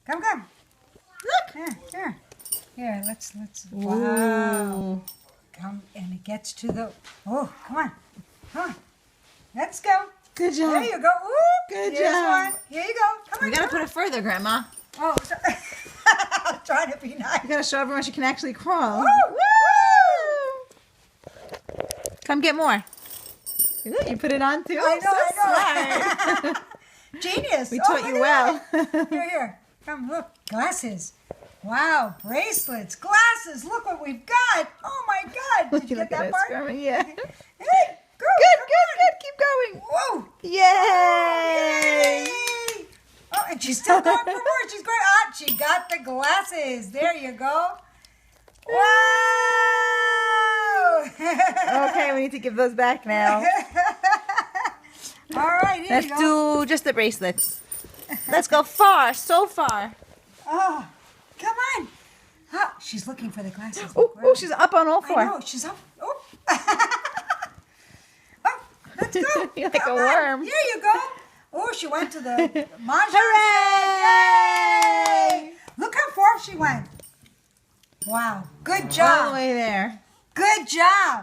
Come. Look. Here, let's. Wow. Ooh. Come, and it gets to the. Oh, come on. Let's go. Good job. There you go. Ooh, Good here's job. one. Here you go. Come on. We gotta put it further, Grandma. Oh, sorry. I'm trying to be nice. You gotta show everyone she can actually crawl. Woo! Come get more. Look, you put it on too. I know. Smart. Genius. We taught you well. Here. Come, look. Glasses. Wow. Bracelets. Glasses. Look what we've got. Oh, my God. Did you get that part? Grandma? Yeah. Hey, go. Good. Keep going. Whoa. Yay! Oh, and she's still going for more. She's going. Ah, she got the glasses. There you go. Wow. Okay, we need to give those back now. All right, here Let's you go. do just the bracelets. Let's go far, so far. Oh, come on. Oh, she's looking for the glasses. Oh, she's up on all four. I know, she's up. Oh. Oh, let's go. You're like Come a on. worm. Here you go. Oh, she went to the mahjong. Hooray! Yay! Look how far she went. Wow. Good All job. the way there. Good job.